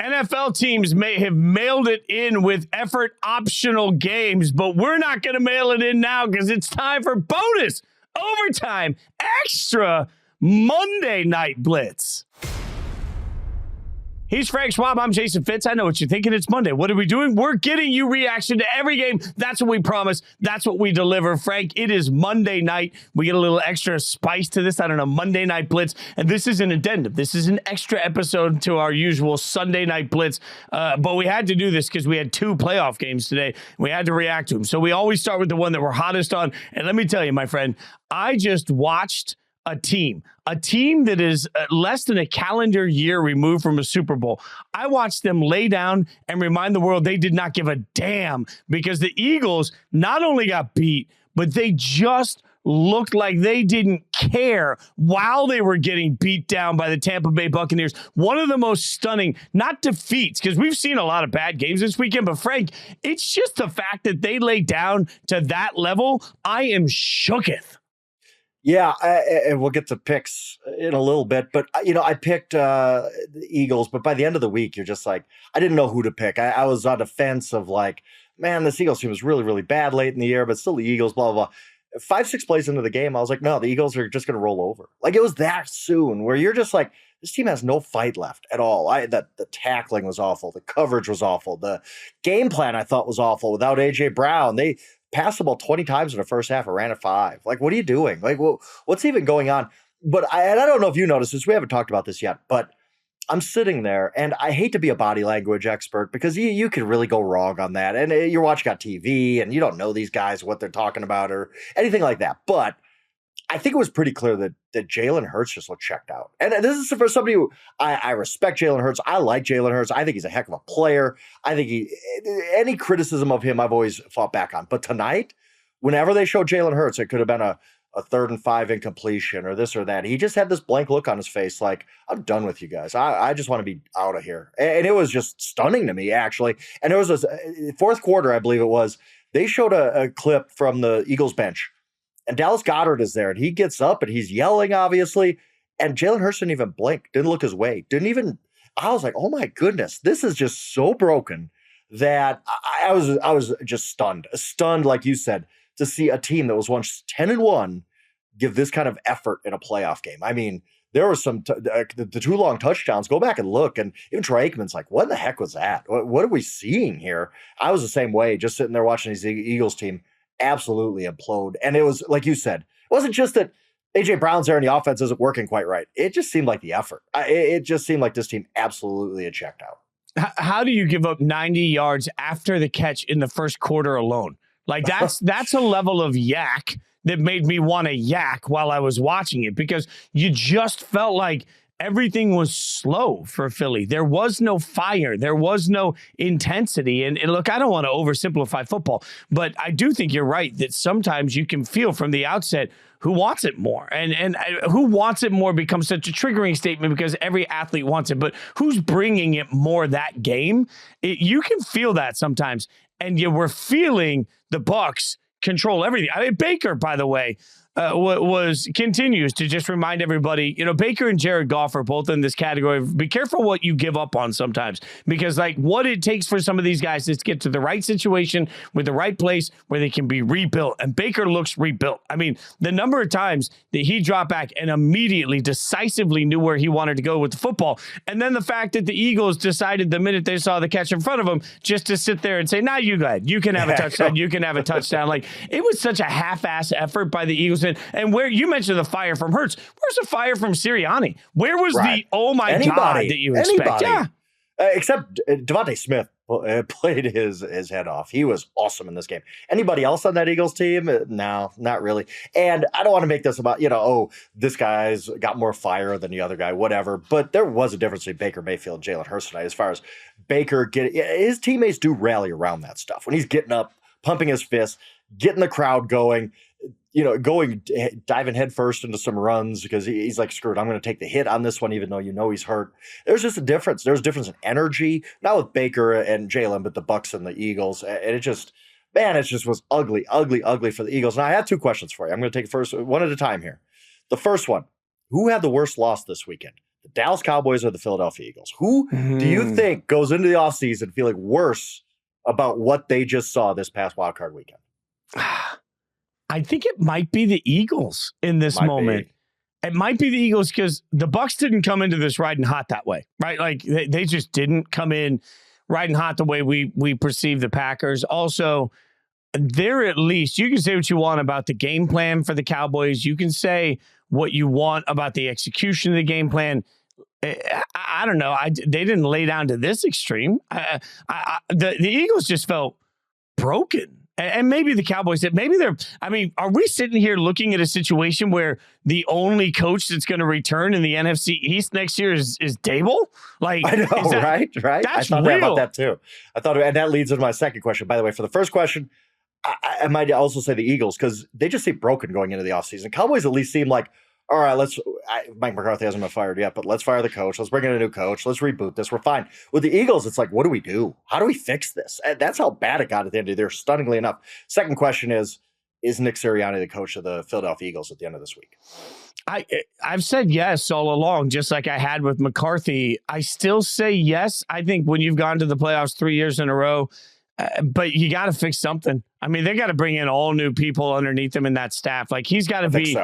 NFL teams may have mailed it in with effort optional games, but we're not going to mail it in now because it's time for bonus, overtime, extra Monday Night Blitz. He's Frank Schwab. I'm Jason Fitz. I know what you're thinking. It's Monday. What are we doing? We're getting you reaction to every game. That's what we promise. That's what we deliver. Frank, it is Monday night. We get a little extra spice to this. I don't know, Monday Night Blitz. And this is an addendum. This is an extra episode to our usual Sunday Night Blitz. But we had to do this because we had 2 playoff games today. We had to react to them. So we always start with the one that we're hottest on. And let me tell you, my friend, I just watched a team that is less than a calendar year removed from a Super Bowl. I watched them lay down and remind the world they did not give a damn because the Eagles not only got beat, but they just looked like they didn't care while they were getting beat down by the Tampa Bay Buccaneers. One of the most stunning, not defeats, because we've seen a lot of bad games this weekend, but Frank, it's just the fact that they laid down to that level. I am shooketh. Yeah, and we'll get to picks in a little bit, but I picked the Eagles, but by the end of the week, you're just like, I didn't know who to pick. I was on the fence of like, man, this Eagles team was really, really bad late in the year, but still the Eagles, blah, blah, blah. 5-6 plays into the game, I was like, no, the Eagles are just going to roll over. Like, it was that soon where you're just like, this team has no fight left at all. The tackling was awful. The coverage was awful. The game plan I thought was awful without A.J. Brown. They passed the ball 20 times in the first half and ran at 5. Like, what are you doing? Like, what's even going on? But I don't know if you noticed this. We haven't talked about this yet, but I'm sitting there, and I hate to be a body language expert because you can really go wrong on that. And you're watching on TV, and you don't know these guys, what they're talking about or anything like that. But I think it was pretty clear that Jalen Hurts just looked checked out. And this is for somebody who I respect Jalen Hurts. I like Jalen Hurts. I think he's a heck of a player. I think any criticism of him, I've always fought back on. But tonight, whenever they showed Jalen Hurts, it could have been a 3rd and 5 incompletion or this or that. He just had this blank look on his face like, I'm done with you guys. I just want to be out of here. And it was just stunning to me, actually. And there was this 4th quarter, I believe it was, they showed a clip from the Eagles bench. And Dallas Goedert is there, and he gets up, and he's yelling, obviously. And Jalen Hurts didn't even blink, didn't look his way, I was like, oh, my goodness, this is just so broken that I was just stunned, like you said, to see a team that was once 10-1 give this kind of effort in a playoff game. I mean, there were some the 2 long touchdowns. Go back and look, and even Troy Aikman's like, what in the heck was that? What are we seeing here? I was the same way, just sitting there watching these Eagles team absolutely implode. And it was, like you said, it wasn't just that A.J. Brown's there and the offense isn't working quite right. It just seemed like the effort. It just seemed like this team absolutely had checked out. How do you give up 90 yards after the catch in the first quarter alone? Like, that's a level of yak that made me want to yak while I was watching it, because you just felt like everything was slow for Philly. There was no fire. There was no intensity. And look, I don't want to oversimplify football, but I do think you're right that sometimes you can feel from the outset who wants it more. And who wants it more becomes such a triggering statement because every athlete wants it. But who's bringing it more that game? You can feel that sometimes. And you were feeling the Bucs control everything. I mean, Baker, by the way, continues to just remind everybody, Baker and Jared Goff are both in this category. Be careful what you give up on sometimes, because like what it takes for some of these guys is to get to the right situation with the right place where they can be rebuilt. And Baker looks rebuilt. I mean, the number of times that he dropped back and immediately decisively knew where he wanted to go with the football. And then the fact that the Eagles decided the minute they saw the catch in front of them just to sit there and say, nah, you go ahead. You can have a touchdown. You can have a touchdown. Like, it was such a half-ass effort by the Eagles. And where you mentioned the fire from Hurts, where's the fire from Sirianni? Where was the oh my God that you expect? Yeah, except Devontae Smith played his head off. He was awesome in this game. Anybody else on that Eagles team? No, not really. And I don't want to make this about this guy's got more fire than the other guy, whatever. But there was a difference between Baker Mayfield and Jalen Hurts tonight. As far as Baker his teammates do rally around that stuff when he's getting up, pumping his fist, getting the crowd going. Diving headfirst into some runs because he's like, screw it, I'm going to take the hit on this one, even though he's hurt. There's just a difference. There's a difference in energy, not with Baker and Jalen, but the Bucs and the Eagles. And it just was ugly for the Eagles. And I have 2 questions for you. I'm going to take first one at a time here. The first one, who had the worst loss this weekend? the Dallas Cowboys or the Philadelphia Eagles? Who do you think goes into the offseason feeling worse about what they just saw this past wildcard weekend? I think it might be the Eagles in this moment. It might be the Eagles because the Bucs didn't come into this riding hot that way, right? Like they just didn't come in riding hot the way we perceive the Packers. Also, they're at least, you can say what you want about the game plan for the Cowboys. You can say what you want about the execution of the game plan. I don't know. They didn't lay down to this extreme. The Eagles just felt broken. And maybe the Cowboys, maybe are we sitting here looking at a situation where the only coach that's going to return in the NFC East next year is Dable? Like, I know, right? That's I thought about that too. And that leads into my second question. By the way, for the first question, I might also say the Eagles because they just seem broken going into the offseason. Cowboys at least seem like, all right, Mike McCarthy hasn't been fired yet, but let's fire the coach. Let's bring in a new coach. Let's reboot this. We're fine. With the Eagles, it's like, what do we do? How do we fix this? And that's how bad it got at the end of the year, stunningly enough. Second question is Nick Sirianni the coach of the Philadelphia Eagles at the end of this week? I've said yes all along, just like I had with McCarthy. I still say yes. I think when you've gone to the playoffs 3 years in a row, but you got to fix something. I mean, they got to bring in all new people underneath him in that staff. Like he's got to be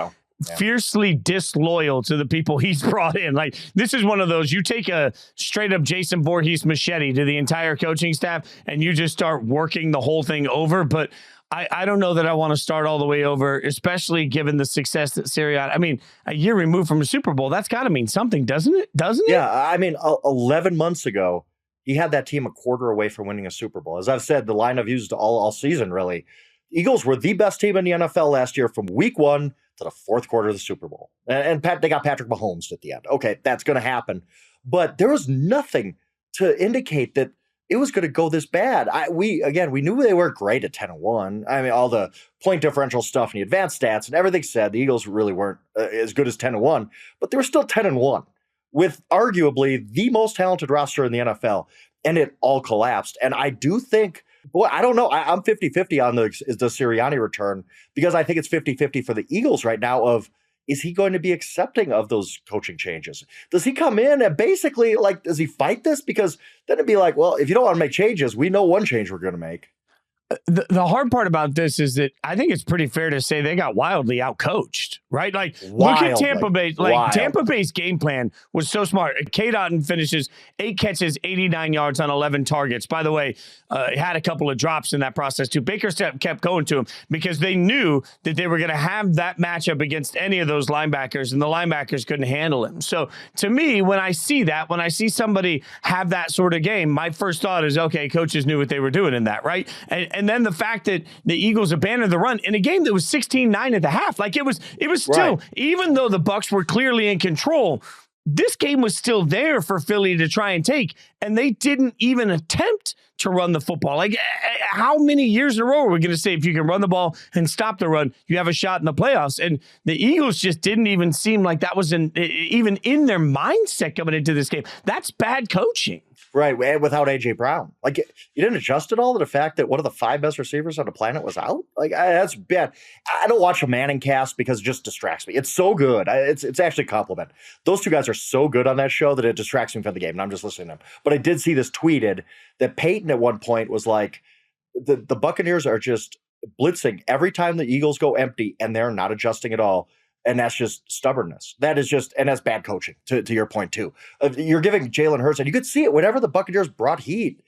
fiercely disloyal to the people he's brought in. Like this is one of those, you take a straight up Jason Voorhees machete to the entire coaching staff and you just start working the whole thing over. But I don't know that I want to start all the way over, especially given the success that Sirianni, I mean, a year removed from a Super Bowl, that's got to mean something, doesn't it? Yeah. I mean, 11 months ago, he had that team a quarter away from winning a Super Bowl. As I've said, the line I've used all season, really, Eagles were the best team in the NFL last year from week 1 to the fourth quarter of the Super Bowl. And they got Patrick Mahomes at the end. Okay, that's going to happen. But there was nothing to indicate that it was going to go this bad. We knew they weren't great at 10-1. I mean, all the point differential stuff and the advanced stats and everything said the Eagles really weren't as good as 10-1, but they were still 10-1 with arguably the most talented roster in the NFL. And it all collapsed. And I do think, I don't know. I'm 50-50 on the Sirianni return because I think it's 50-50 for the Eagles right now of, is he going to be accepting of those coaching changes? Does he come in and basically, like, does he fight this? Because then it'd be like, well, if you don't want to make changes, we know one change we're going to make. The hard part about this is that I think it's pretty fair to say they got wildly outcoached, right? Like, look at Tampa Bay. Like, Tampa Bay's game plan was so smart. K. Dotton finishes 8 catches, 89 yards on 11 targets. By the way, had a couple of drops in that process, too. Baker kept going to him because they knew that they were going to have that matchup against any of those linebackers, and the linebackers couldn't handle him. So, to me, when I see somebody have that sort of game, my first thought is, okay, coaches knew what they were doing in that, right? And then the fact that the Eagles abandoned the run in a game that was 16-9 at the half, like it was still, right. Even though the Bucs were clearly in control, this game was still there for Philly to try and take, and they didn't even attempt to run the football. Like, how many years in a row are we going to say if you can run the ball and stop the run, you have a shot in the playoffs? And the Eagles just didn't even seem like that was even in their mindset coming into this game. That's bad coaching. Right, and without A.J. Brown. Like, you didn't adjust at all to the fact that one of the 5 best receivers on the planet was out? Like, that's bad. I don't watch a Manning cast because it just distracts me. It's so good. It's actually a compliment. Those 2 guys are so good on that show that it distracts me from the game, and I'm just listening to them. But I did see this tweeted that Peyton at one point was like, the Buccaneers are just blitzing every time the Eagles go empty, and they're not adjusting at all. And that's just stubbornness. That is just, and that's bad coaching, to your point, too. You're giving Jalen Hurts, and you could see it whenever the Buccaneers brought heat.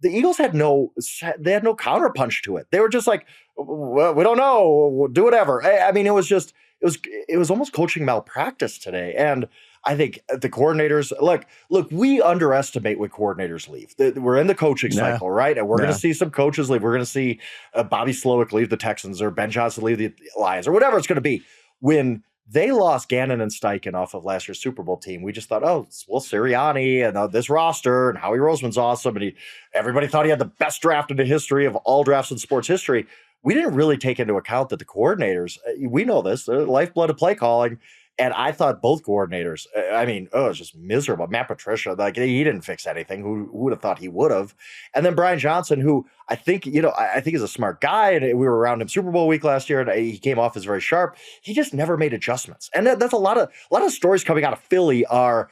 The Eagles had no counterpunch to it. They were just like, well, we don't know, we'll do whatever. I mean, it was almost coaching malpractice today. And I think the coordinators, look, we underestimate when coordinators leave. We're in the coaching cycle, right? And we're going to see some coaches leave. We're going to see Bobby Slowick leave the Texans or Ben Johnson leave the Lions or whatever it's going to be. When they lost Gannon and Steichen off of last year's Super Bowl team, we just thought, oh, well, Sirianni and this roster and Howie Roseman's awesome. And everybody thought he had the best draft in the history of all drafts in sports history. We didn't really take into account that the coordinators, we know this, they're the lifeblood of play calling. And I thought both coordinators, it was just miserable. Matt Patricia, like, he didn't fix anything. Who would have thought he would have? And then Brian Johnson, who I think is a smart guy, and we were around him Super Bowl week last year, and he came off as very sharp. He just never made adjustments. And that's a lot of stories coming out of Philly are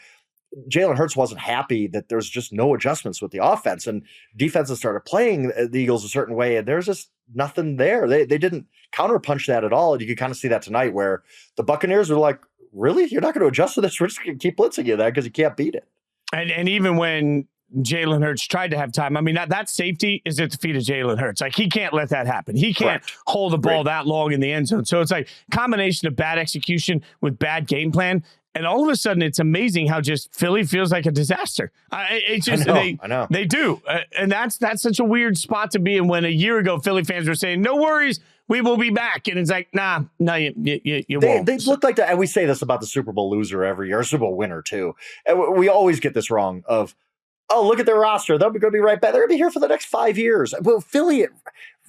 Jalen Hurts wasn't happy that there's just no adjustments with the offense, and defenses started playing the Eagles a certain way, and there's just nothing there. They didn't counterpunch that at all. And you could kind of see that tonight where the Buccaneers are like, really? You're not going to adjust to this? We're just going to keep blitzing you that because you can't beat it. And even when Jalen Hurts tried to have time, I mean, that safety is at the feet of Jalen Hurts. Like, he can't let that happen. He can't hold the ball that long in the end zone. So it's like combination of bad execution with bad game plan. And all of a sudden, it's amazing how just Philly feels like a disaster. It's just I know. They do, and that's such a weird spot to be in. When a year ago, Philly fans were saying, "No worries, we will be back," and it's like, nah, you won't. They look like that, and we say this about the Super Bowl loser every year, Super Bowl winner too. And we always get this wrong. Of, oh, look at their roster; they're going to be right back. They're going to be here for the next 5 years. Well, Philly, it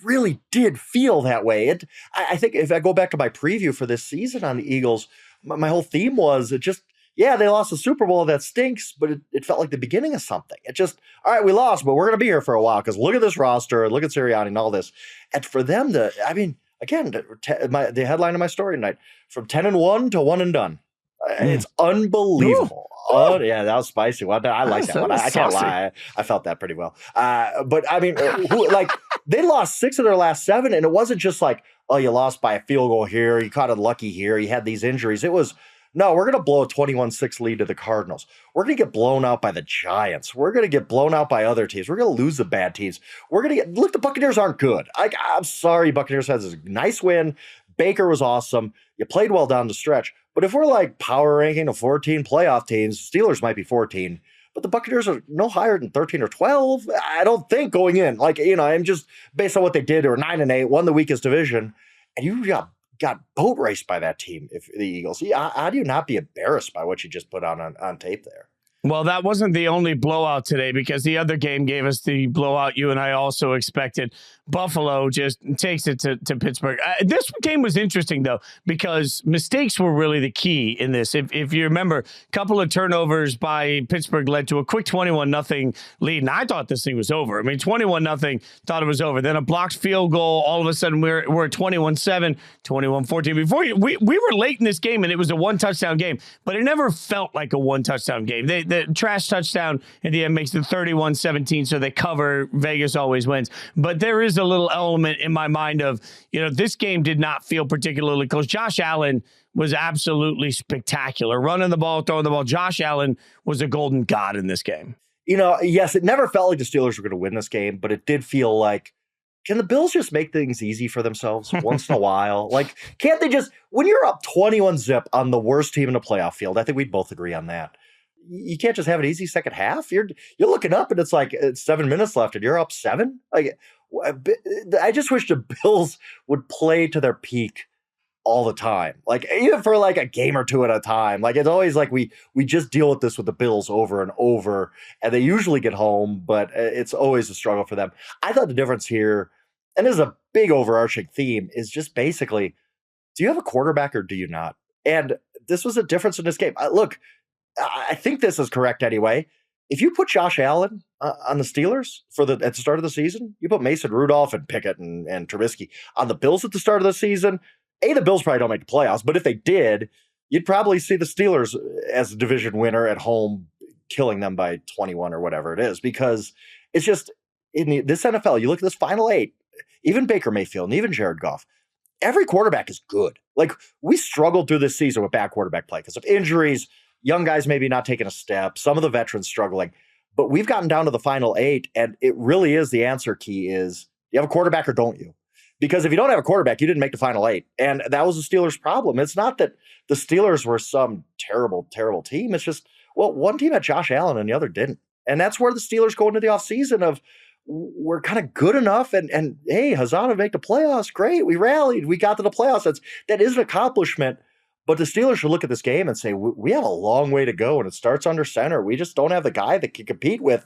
really did feel that way. I think if I go back to my preview for this season on the Eagles, my whole theme was it just, they lost the Super Bowl. That stinks, but it felt like the beginning of something. It just, all right, we lost, but we're going to be here for a while because look at this roster, look at Sirianni and all this. And for them to, I mean, again, the headline of my story tonight, from 10-1 to 1 and done. It's unbelievable. Oh, yeah, that was spicy. Well, I like that one. I can't lie. I felt that pretty well. But I mean, they lost 6 of their last 7, and it wasn't just like, oh, you lost by a field goal here, you caught it lucky here, you had these injuries. It was, no, we're going to blow a 21-6 lead to the Cardinals. We're going to get blown out by the Giants. We're going to get blown out by other teams. We're going to lose the bad teams. We're going to look, the Buccaneers aren't good. I'm sorry, Buccaneers had this nice win. Baker was awesome. You played well down the stretch. But if we're like power ranking of 14 playoff teams, Steelers might be 14, but the Buccaneers are no higher than 13 or 12. I don't think going in, I'm just based on what they did, or 9-8, won the weakest division, and you got boat raced by that team. If the Eagles, how do you not be embarrassed by what you just put on tape there? Well, that wasn't the only blowout today, because the other game gave us the blowout you and I also expected. Buffalo just takes it to Pittsburgh. This game was interesting, though, because mistakes were really the key in this. If you remember, a couple of turnovers by Pittsburgh led to a quick 21-0 lead. And I thought this thing was over. I mean, 21-0, thought it was over. Then a blocked field goal. All of a sudden, we're at 21-7, 21-14. Before we were late in this game, and it was a one-touchdown game, but it never felt like a one-touchdown game. The trash touchdown in the end makes it 31-17, so they cover. Vegas always wins. But there is a little element in my mind of, this game did not feel particularly close. Josh Allen was absolutely spectacular. Running the ball, throwing the ball. Josh Allen was a golden god in this game. Yes, it never felt like the Steelers were going to win this game, but it did feel like, can the Bills just make things easy for themselves once in a while? Like, can't they just, when you're up 21-0 on the worst team in the playoff field, I think we'd both agree on that. You can't just have an easy second half. You're looking up and it's like it's 7 minutes left and you're up 7. Like, I just wish the Bills would play to their peak all the time. Like, even for like a game or two at a time. Like, it's always like we just deal with this with the Bills over and over, and they usually get home, but it's always a struggle for them. I thought the difference here, and this is a big overarching theme, is just basically, do you have a quarterback or do you not? And this was a difference in this game. Look, I think this is correct anyway. If you put Josh Allen on the Steelers at the start of the season, you put Mason Rudolph and Pickett and Trubisky on the Bills at the start of the season, the Bills probably don't make the playoffs, but if they did, you'd probably see the Steelers as a division winner at home, killing them by 21 or whatever it is, because it's just, in this NFL, you look at this final 8, even Baker Mayfield and even Jared Goff, every quarterback is good. Like, we struggled through this season with bad quarterback play because of injuries, young guys maybe not taking a step, some of the veterans struggling, but we've gotten down to the final 8, and it really is, the answer key is, do you have a quarterback or don't you? Because if you don't have a quarterback, you didn't make the final 8, and that was the Steelers' problem. It's not that the Steelers were some terrible, terrible team. It's just, well, one team had Josh Allen and the other didn't, and that's where the Steelers go into the offseason of, we're kind of good enough, and hey, Hazard make the playoffs, great, we rallied, we got to the playoffs. That is an accomplishment. But the Steelers should look at this game and say, we have a long way to go, and it starts under center. We just don't have the guy that can compete with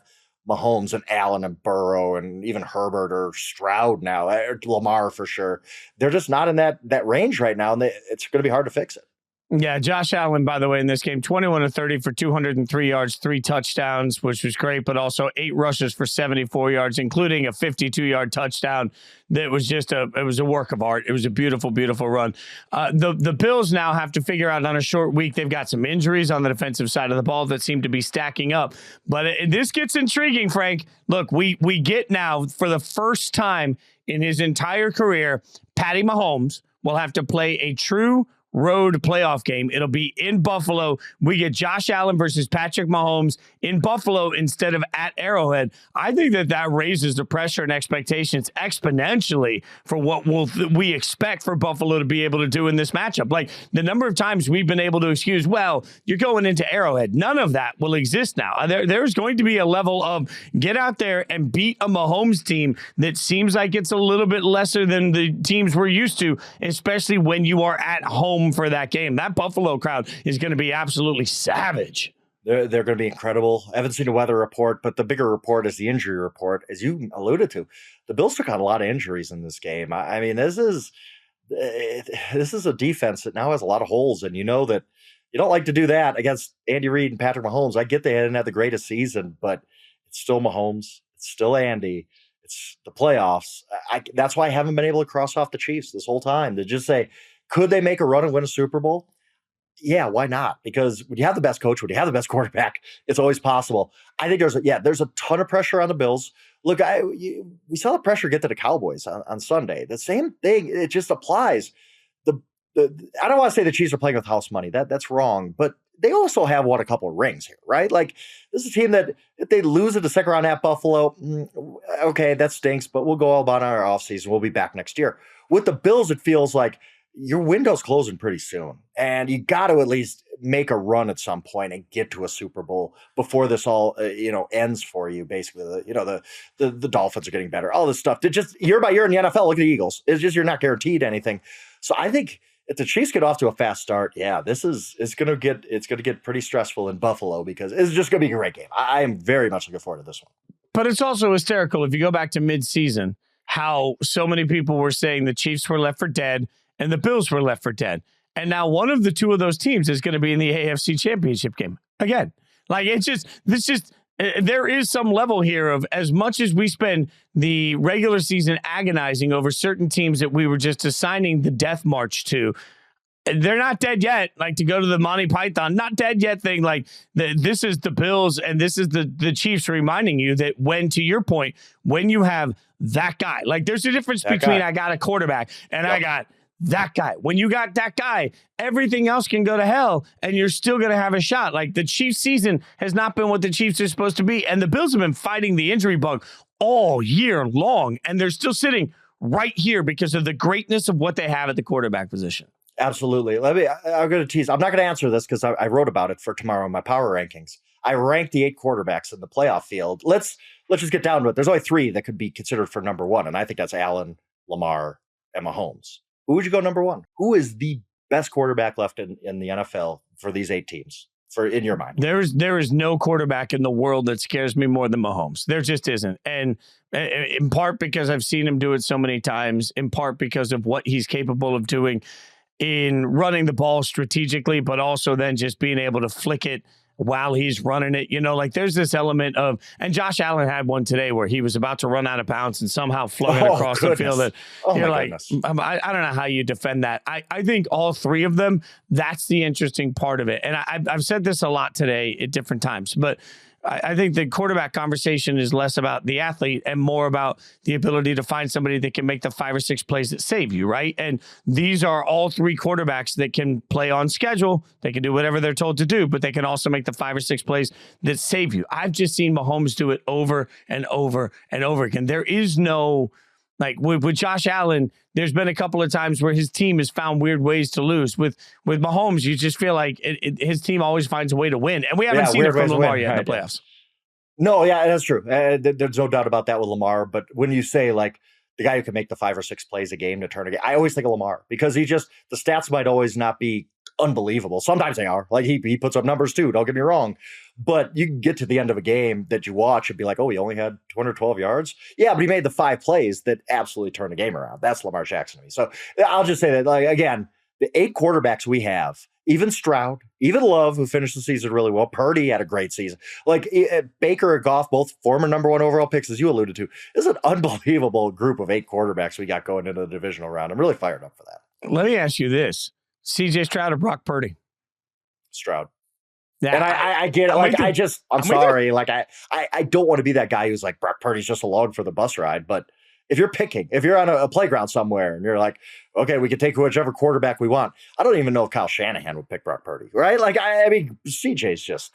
Mahomes and Allen and Burrow and even Herbert or Stroud now, or Lamar for sure. They're just not in that range right now, and it's going to be hard to fix it. Yeah, Josh Allen, by the way, in this game, 21 of 30 for 203 yards, 3 touchdowns, which was great, but also 8 rushes for 74 yards, including a 52-yard touchdown that was it was a work of art. It was a beautiful, beautiful run. The Bills now have to figure out on a short week. They've got some injuries on the defensive side of the ball that seem to be stacking up. But this gets intriguing, Frank. Look, we get now, for the first time in his entire career, Patty Mahomes will have to play a true road playoff game. It'll be in Buffalo. We get Josh Allen versus Patrick Mahomes in Buffalo instead of at Arrowhead. I think that raises the pressure and expectations exponentially for what we expect for Buffalo to be able to do in this matchup. Like, the number of times we've been able to excuse, well, you're going into Arrowhead. None of that will exist now. There's going to be a level of get out there and beat a Mahomes team that seems like it's a little bit lesser than the teams we're used to, especially when you are at home for that game. That Buffalo crowd is going to be absolutely savage. They're going to be incredible. I haven't seen a weather report, but the bigger report is the injury report. As you alluded to, the Bills took on a lot of injuries in this game. I mean, this is a defense that now has a lot of holes, and you know that you don't like to do that against Andy Reid and Patrick Mahomes. I get they hadn't had the greatest season, but it's still Mahomes. It's still Andy. It's the playoffs. That's why I haven't been able to cross off the Chiefs this whole time, to just say, could they make a run and win a Super Bowl? Yeah, why not? Because when you have the best coach, when you have the best quarterback, it's always possible. I think there's a ton of pressure on the Bills. Look, we saw the pressure get to the Cowboys on Sunday. The same thing, it just applies. I don't want to say the Chiefs are playing with house money. That's wrong. But they also have won a couple of rings here, right? Like, this is a team that if they lose in the second round at Buffalo, okay, that stinks, but we'll go all about our offseason. We'll be back next year. With the Bills, it feels like your window's closing pretty soon, and you got to at least make a run at some point and get to a Super Bowl before this all ends for you. Basically, the Dolphins are getting better. All this stuff. Just year by year in the NFL. Look at the Eagles. It's just you're not guaranteed anything. So I think if the Chiefs get off to a fast start, it's going to get pretty stressful in Buffalo, because it's just going to be a great game. I am very much looking forward to this one. But it's also hysterical if you go back to midseason, how so many people were saying the Chiefs were left for dead and the Bills were left for dead. And now one of the two of those teams is going to be in the AFC Championship game again. Like, there is some level here of, as much as we spend the regular season agonizing over certain teams that we were just assigning the death march to, they're not dead yet. Like, to go to the Monty Python, not dead yet thing. Like, this is the Bills and this is the Chiefs reminding you that to your point, when you have that guy, like, there's a difference between I got a quarterback and I got that guy. When you got that guy, everything else can go to hell and you're still going to have a shot. Like, the Chiefs season has not been what the Chiefs are supposed to be. And the Bills have been fighting the injury bug all year long. And they're still sitting right here because of the greatness of what they have at the quarterback position. Absolutely. I'm going to tease. I'm not going to answer this because I wrote about it for tomorrow in my power rankings. I ranked the 8 quarterbacks in the playoff field. Let's just get down to it. There's only 3 that could be considered for number 1. And I think that's Allen, Lamar, and Mahomes. Who would you go number 1? Who is the best quarterback left in the NFL for these 8 teams, in your mind? There is no quarterback in the world that scares me more than Mahomes. There just isn't. And in part because I've seen him do it so many times, in part because of what he's capable of doing in running the ball strategically, but also then just being able to flick it while he's running it. Like, there's this element of, and Josh Allen had one today where he was about to run out of bounds and somehow flung it across the field. And you're like, I don't know how you defend that. I think all 3 of them, that's the interesting part of it. And I've said this a lot today at different times, but I think the quarterback conversation is less about the athlete and more about the ability to find somebody that can make the 5 or 6 plays that save you, right? And these are all 3 quarterbacks that can play on schedule. They can do whatever they're told to do, but they can also make the 5 or 6 plays that save you. I've just seen Mahomes do it over and over and over again. There is no, like, with Josh Allen, there's been a couple of times where his team has found weird ways to lose. With Mahomes, you just feel like his team always finds a way to win. And we haven't seen it from Lamar yet in the playoffs. No, yeah, that's true. There's no doubt about that with Lamar. But when you say, like, the guy who can make the 5 or 6 plays a game to turn a game, I always think of Lamar, because the stats might always not be unbelievable. Sometimes they are. Like, he puts up numbers too, don't get me wrong. But you can get to the end of a game that you watch and be like, oh, he only had 212 yards. Yeah, but he made the 5 plays that absolutely turned the game around. That's Lamar Jackson to me. So I'll just say that, like, again, the 8 quarterbacks we have, even Stroud, even Love, who finished the season really well. Purdy had a great season. Like Baker and Goff, both former number 1 overall picks, as you alluded to. This is an unbelievable group of 8 quarterbacks we got going into the divisional round. I'm really fired up for that. Let me ask you this. CJ Stroud or Brock Purdy? Stroud. Yeah, and I get it. Like, I'm sorry. Like, I don't want to be that guy who's like, Brock Purdy's just along for the bus ride. But if you're on a playground somewhere and you're like, okay, we can take whichever quarterback we want. I don't even know if Kyle Shanahan would pick Brock Purdy, right? Like, I mean, CJ's just,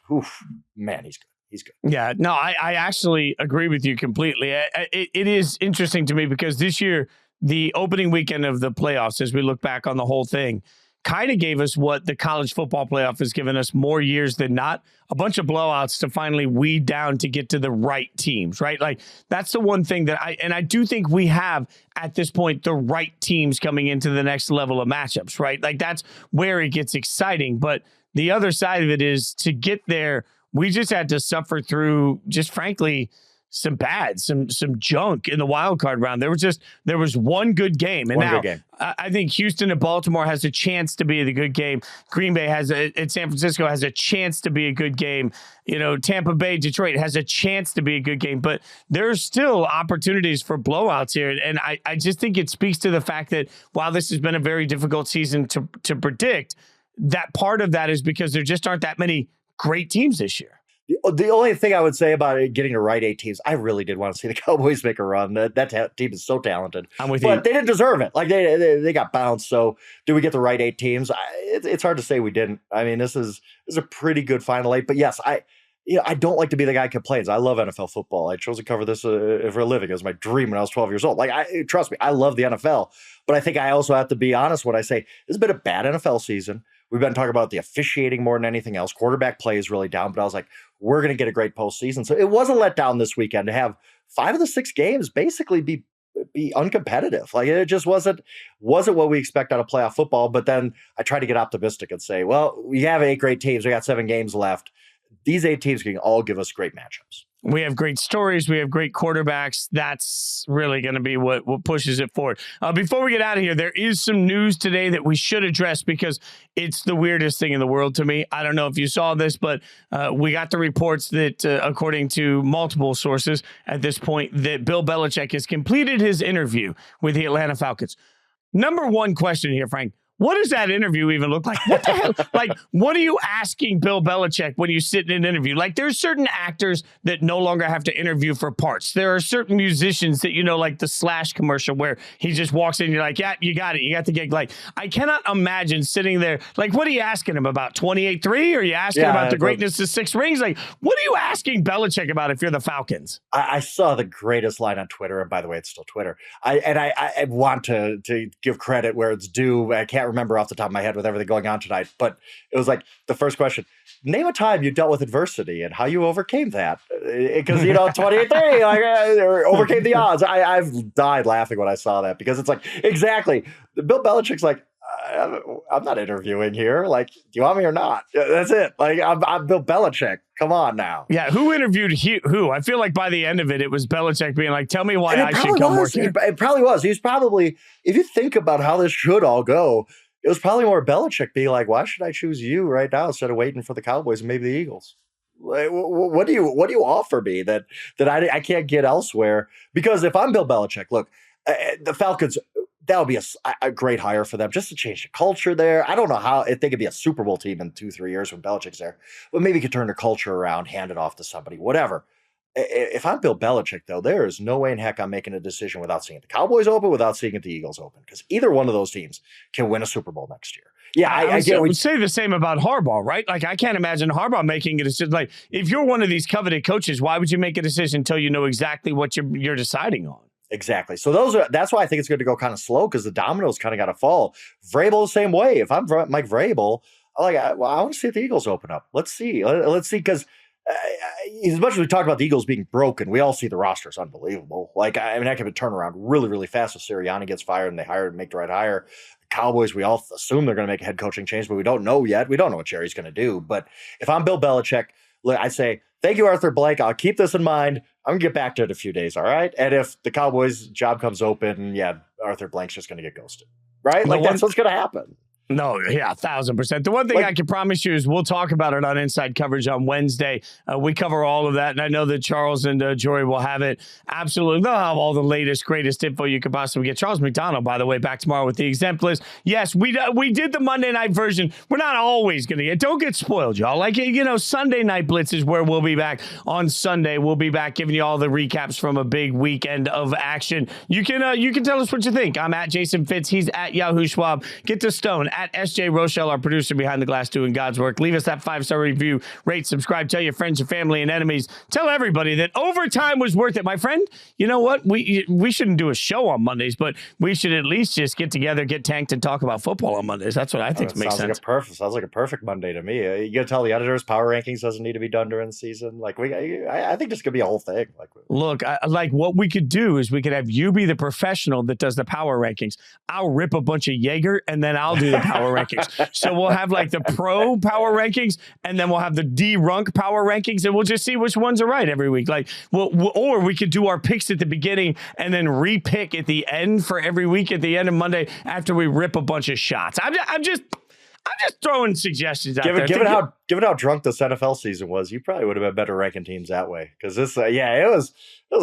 man, he's good. He's good. Yeah, no, I actually agree with you completely. It is interesting to me because this year, the opening weekend of the playoffs, as we look back on the whole thing, kind of gave us what the college football playoff has given us more years than not, a bunch of blowouts to finally weed down to get to the right teams, right? Like, that's the one thing that I do think we have at this point, the right teams coming into the next level of matchups, right? Like, that's where it gets exciting. But the other side of it is to get there, we just had to suffer through, just frankly, some junk in the wild card round. There was one good game, and now I think Houston and Baltimore has a chance to be the good game. Green Bay and San Francisco has a chance to be a good game. You know, Tampa Bay, Detroit has a chance to be a good game, but there's still opportunities for blowouts here. And I just think it speaks to the fact that while this has been a very difficult season to predict, that part of that is because there just aren't that many great teams this year. The only thing I would say about it, getting the right 8 teams, I really did want to see the Cowboys make a run. That team is so talented. I'm with you. But they didn't deserve it. Like, they got bounced. So do we get the right 8 teams? It's hard to say we didn't. I mean, this is a pretty good final 8. But yes, I don't like to be the guy who complains. I love NFL football. I chose to cover this for a living. It was my dream when I was 12 years old. Like, trust me, I love the NFL. But I think I also have to be honest when I say this has been a bad NFL season. We've been talking about the officiating more than anything else. Quarterback play is really down, but I was like, we're going to get a great postseason. So it was a letdown this weekend to have 5 of the 6 games basically be uncompetitive. Like, it just wasn't what we expect out of playoff football. But then I try to get optimistic and say, well, we have 8 great teams. We got 7 games left. These 8 teams can all give us great matchups. We have great stories. We have great quarterbacks. That's really going to be what pushes it forward. Before we get out of here, there is some news today that we should address because it's the weirdest thing in the world to me. I don't know if you saw this, but we got the reports that, according to multiple sources at this point, that Bill Belichick has completed his interview with the Atlanta Falcons. Number one question here, Frank. What does that interview even look like? What the hell? Like, what are you asking Bill Belichick when you sit in an interview? Like, there's certain actors that no longer have to interview for parts. There are certain musicians that, like the Slash commercial where he just walks in and you're like, yeah, you got it. You got the gig. Like, I cannot imagine sitting there. Like, what are you asking him about? 28-3? Or are you asking about the greatness of 6 rings? Like, what are you asking Belichick about if you're the Falcons? I saw the greatest line on Twitter. And by the way, it's still Twitter. I want to give credit where it's due. I can't remember off the top of my head with everything going on tonight, but it was like the first question: name a time you dealt with adversity and how you overcame that. Because 28-3, like, or overcame the odds. I've died laughing when I saw that because it's like exactly Bill Belichick's like, I'm not interviewing here. Like, do you want me or not? That's it. Like, I'm Bill Belichick. Come on now. Yeah, who interviewed who? I feel like by the end of it, it was Belichick being like, tell me why I should come work here. It probably was. He's probably, if you think about how this should all go, it was probably more Belichick being like, why should I choose you right now instead of waiting for the Cowboys and maybe the Eagles? Like, what do you offer me that I can't get elsewhere? Because if I'm Bill Belichick, look, the Falcons, that would be a great hire for them just to change the culture there. I don't know how, if they could be a Super Bowl team in 2-3 years when Belichick's there, but maybe you could turn the culture around, hand it off to somebody, whatever. If I'm Bill Belichick, though, there is no way in heck I'm making a decision without seeing the Cowboys open, without seeing the Eagles open, because either one of those teams can win a Super Bowl next year. Yeah, I would say the same about Harbaugh, right? Like, I can't imagine Harbaugh making a decision. Like, if you're one of these coveted coaches, why would you make a decision until you know exactly what you're deciding on? Exactly. So that's why I think it's going to go kind of slow, because the dominoes kind of got to fall. Vrabel the same way. If I'm Mike Vrabel, I want to see if the Eagles open up. Let's see. Let's see, because as much as we talk about the Eagles being broken, we all see the roster is unbelievable. Like, I mean, that could turn around really, really fast if Sirianni gets fired and they make the right hire. The Cowboys, we all assume they're going to make a head coaching change, but we don't know yet. We don't know what Jerry's going to do. But if I'm Bill Belichick, I say, thank you, Arthur Blank. I'll keep this in mind. I'm going to get back to it in a few days, all right? And if the Cowboys job comes open, yeah, Arthur Blank's just going to get ghosted, right? Like, that's what's going to happen. No, yeah, 1,000%. The one thing I can promise you is we'll talk about it on Inside Coverage on Wednesday. We cover all of that, and I know that Charles and Jory will have it. Absolutely. They'll have all the latest, greatest info you could possibly get. Charles McDonald, by the way, back tomorrow with the exempt list. Yes, we did the Monday night version. We're not always going to get. Don't get spoiled, y'all. Like, Sunday Night Blitz is where we'll be back on Sunday. We'll be back giving you all the recaps from a big weekend of action. You can tell us what you think. I'm at Jason Fitz. He's at Yahoo Schwab. Get to Stone at SJ Rochelle, our producer behind the glass doing God's work. Leave us that 5-star review, rate, subscribe, tell your friends, your family, and enemies. Tell everybody that overtime was worth it. My friend, you know what? We shouldn't do a show on Mondays, but we should at least just get together, get tanked, and talk about football on Mondays. That's what I think makes sense. Sounds like a perfect Monday to me. You got to tell the editors power rankings doesn't need to be done during the season. Like I think this could be a whole thing. Look, what we could do is we could have you be the professional that does the power rankings. I'll rip a bunch of Jaeger, and then I'll do the power rankings. So we'll have like the pro power rankings, and then we'll have the D-Runk power rankings, and we'll just see which ones are right every week. Like, or we could do our picks at the beginning and then re-pick at the end for every week at the end of Monday after we rip a bunch of shots. I'm just throwing suggestions out there. Given how drunk this NFL season was, you probably would have been better ranking teams that way. Because this, it was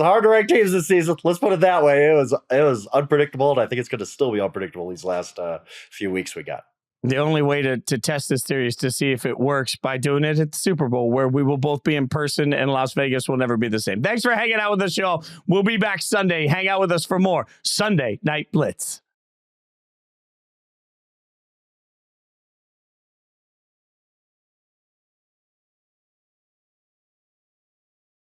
hard to rank teams this season. Let's put it that way. It was unpredictable, and I think it's going to still be unpredictable these last few weeks we got. The only way to test this theory is to see if it works by doing it at the Super Bowl, where we will both be in person, and Las Vegas will never be the same. Thanks for hanging out with us, y'all. We'll be back Sunday. Hang out with us for more Sunday Night Blitz.